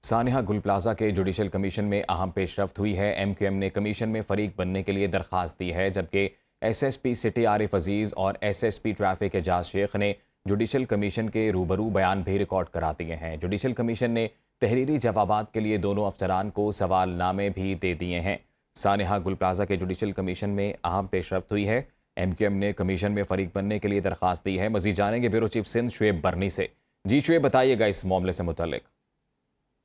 सानिहा गुल प्लाजा के judicial commission में अहम पेशरफ्त हुई है। MQM ने कमीशन में फरीक बनने के लिए दरख्वास्त दी है, जबकि SSP सिटी आरिफ अजीज़ और SSP ट्रैफिक एजाज शेख ने जुडिशल कमीशन के रूबरू बयान भी रिकॉर्ड करा दिए हैं। जुडिशल कमीशन ने तहरीरी जवाबात के लिए दोनों अफसरान को सवालनामे भी दे दिए हैं। सानिहा गुल प्लाजा के जुडिशल कमीशन में अहम पेशरफ्त हुई है। MQM ने कमीशन में फरीक बनने के लिए दरख्वास्त दी है। मजीद जानेंगे ब्यूरो चीफ सिंध शुएब बरनी से। जी शुएब, बताइएगा इस मामले से मुतल्लिक।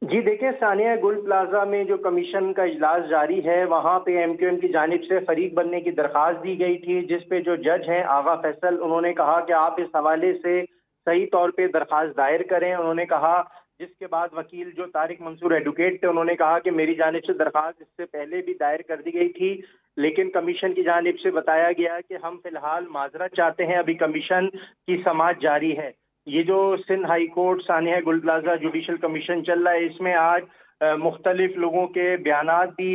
जी देखिए, सानिया गुल प्लाजा में जो कमीशन का इजलास जारी है, वहाँ पे MQM की जानिब से फरीक बनने की दरख्वास्त दी गई थी, जिस पे जो जज हैं आगा फैसल, उन्होंने कहा कि आप इस हवाले से सही तौर पे दरख्वास्त दायर करें। उन्होंने कहा, जिसके बाद वकील जो तारिक मंसूर एडवोकेट थे, उन्होंने कहा कि मेरी जानिब से दरख्वास्त इससे पहले भी दायर कर दी गई थी, लेकिन कमीशन की जानिब से बताया गया कि हम फिलहाल माजरत चाहते हैं, अभी कमीशन की समाअत जारी है। ये जो सिंध हाई कोर्ट सानिया गुल प्लाजा जुडिशल कमीशन चल रहा है, इसमें आज मुख्तलिफ लोगों के बयानात भी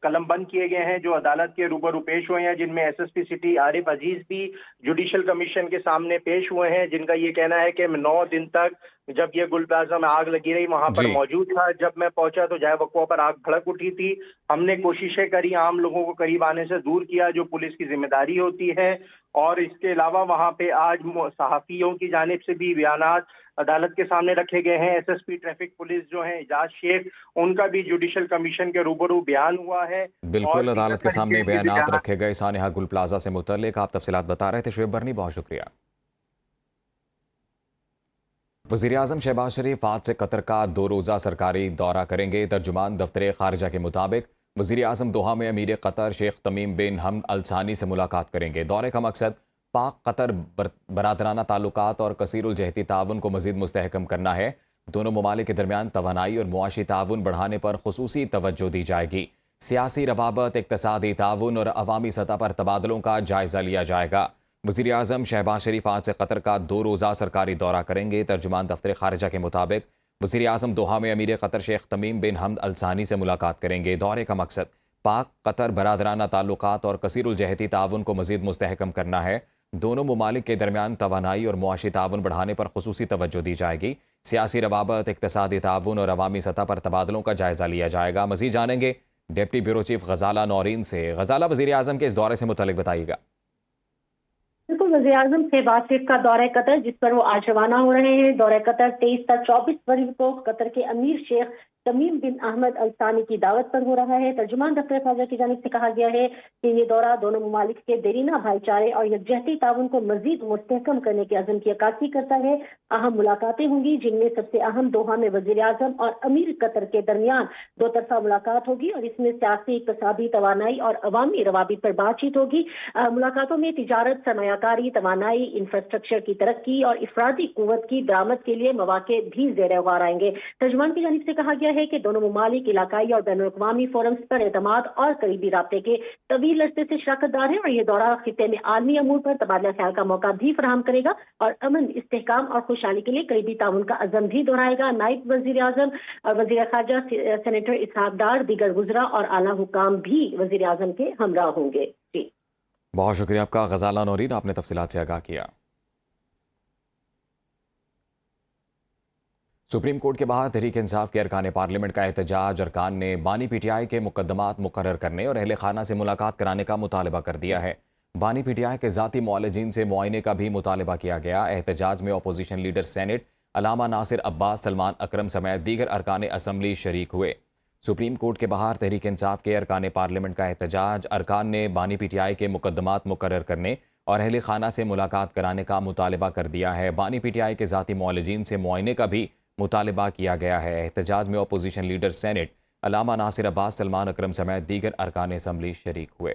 कलमबंद किए गए हैं जो अदालत के रूबरू पेश हुए हैं, जिनमें SSP सिटी आरिफ अजीज भी जुडिशल कमीशन के सामने पेश हुए हैं, जिनका ये कहना है कि 9 दिन तक जब ये गुल प्लाजा में आग लगी रही वहां पर मौजूद था। जब मैं पहुंचा तो जाए वक़्वा पर आग भड़क उठी थी। हमने कोशिशें करी, आम लोगों को करीब आने से दूर किया, जो पुलिस की जिम्मेदारी होती है। और इसके अलावा वहां पे आज सहाफियों की जानिब से भी बयानात अदालत के सामने रखे गए हैं। SSP ट्रैफिक पुलिस जो है एजाज शेख, उनका भी जुडिशल कमीशन के रूबरू बयान हुआ है। बिल्कुल, अदालत के सामने बयानात रखे गए। सानिहा गुल प्लाजा से मुतल्लिक आप तफसीलात बता रहे थे शुएब बरनी, बहुत शुक्रिया। वज़ीर-ए-आज़म शहबाज शरीफ आज से कतर का 2 रोज़ा सरकारी दौरा करेंगे। तर्जुमान दफ्तर खारिजा के मुताबिक वज़ीर-ए-आज़म दोहा में अमीर कतर शेख तमीम बिन हमद अल सानी से मुलाकात करेंगे। दौरे का मकसद पाक कतर बरादराना ताल्लुकात और कसीरुल जहती ताउन को मज़ीद मुस्तहकम करना है। दोनों ममालिक के दरमियान तवानाई और मुआशी ताउन बढ़ाने पर खुसूसी तवज्जो दी जाएगी। सियासी रवाबत, इक़्तिसादी ताउन और अवामी सतह पर तबादलों का जायज़ा लिया जाएगा। वज़ीर-ए-आज़म शहबाज शरीफ आज से कतर का 2 रोज़ा सरकारी दौरा करेंगे। तर्जुमान दफ्तर खारिजा के मुताबिक वज़ीर-ए-आज़म दोहा में अमीर कतर शेख तमीम बिन हमद अल सानी से मुलाकात करेंगे। दौरे का मकसद पाक कतर बरादराना ताल्लुकात और कसीरुल जहती ताउन को मज़ीद मुस्तहकम करना है। दोनों ममालिक के दरमियान तवानाई और मुआशी ताउन बढ़ाने पर खुसूसी तवज्जो दी जाएगी। सियासी रवाबत, इक़्तिसादी ताउन और अवामी सतह पर तबादलों का जायज़ा लिया जाएगा। मज़ीद जानेंगे डिप्टी ब्यूरो चीफ गजाला नौरीन से। गजाला, वज़ीर-ए-आज़म के इस दौरे से मुतल्लिक बताइएगा। बिल्कुल, वज़ीर-ए-आज़म शहबाज शरीफ का दौरा कतर, जिस पर वो आज रवाना हो रहे हैं। दौरा कतर 23 से 24 फरवरी को कतर के अमीर शेख तमीम बिन अहमद अल सानी की दावत पर हो रहा है। तर्जुमान दफ्तर खारिजा की जानिब से कहा गया है कि ये दौरा दोनों ममालिक के देरीना भाईचारे और यकजहती ताउन को मजीद मुस्तहकम करने के अज़म की अक्कासी करता है। अहम मुलाकातें होंगी, जिनमें सबसे अहम दोहा में वज़ीर-ए-आज़म और अमीर कतर के दरमियान 2 तरफा मुलाकात होगी और इसमें सियासी, इक़्तिसादी, तवानाई और अवामी रवाबित पर बातचीत होगी। मुलाकातों में तिजारत, सरमायाकारी, तवानाई, इंफ्रास्ट्रक्चर की तरक्की और इफरादी कुव्वत की दरामद के लिए मौके भी ज़ेर गौर आएंगे। तर्जुमान की जानिब से कहा गया है कि दोनों ममालिक इलाकाई और बैनुल-अक़वामी फोरम्स पर एतमाद और करीबी राब्ते के तवील अरसे से शराकतदार है और ये दौरा खित्ते में आलमी अमूर पर तबादला ख्याल का मौका भी फराहम करेगा और अमन, इस्तेहकाम और खुशहाली के लिए करीबी ताउन का अज़म भी दोहराएगा। नायब वज़ीर-ए-आज़म और वज़ीर खारिजा सेनेटर इसहाक डार, दीगर वज़रा और आला हुकाम भी वज़ीर-ए-आज़म के हमरा होंगे। जी, बहुत शुक्रिया आपका गजाला नौरीन, आपने तफसीलात से आगाह किया। सुप्रीम कोर्ट के बाहर तहरीक इंसाफ के अरकान पार्लियामेंट का एहतजाज। अरकान ने बानी PTI के मुकदमात मुकर्रर करने और अहले खाना से मुलाकात कराने का मुतालबा कर दिया है। बानी PTI के ज़ाती मुआलिजीन से मुआयने का भी मुतालबा किया गया। एहतजाज में अपोजिशन लीडर सेनेट अलामा नासिर अब्बास, सलमान अकरम समेत दीगर अरकान असम्बली शरीक हुए। सुप्रीम कोर्ट के बाहर तहरीक इंसाफ के अरकान पार्लियामेंट का एहतजाज। अरकान ने बानी PTI के मुकदमात मुकर्रर करने और अहले खाना से मुलाकात कराने का मुतालबा कर दिया है। बानी PTI के ज़ाती मुआलिजीन से मुआयने का भी मुतालबा किया गया है। एहतजाज में अपोजिशन लीडर सेनेट अलामा नासिर अब्बास, सलमान अकरम समेत दीगर अरकान असम्बली शरीक हुए।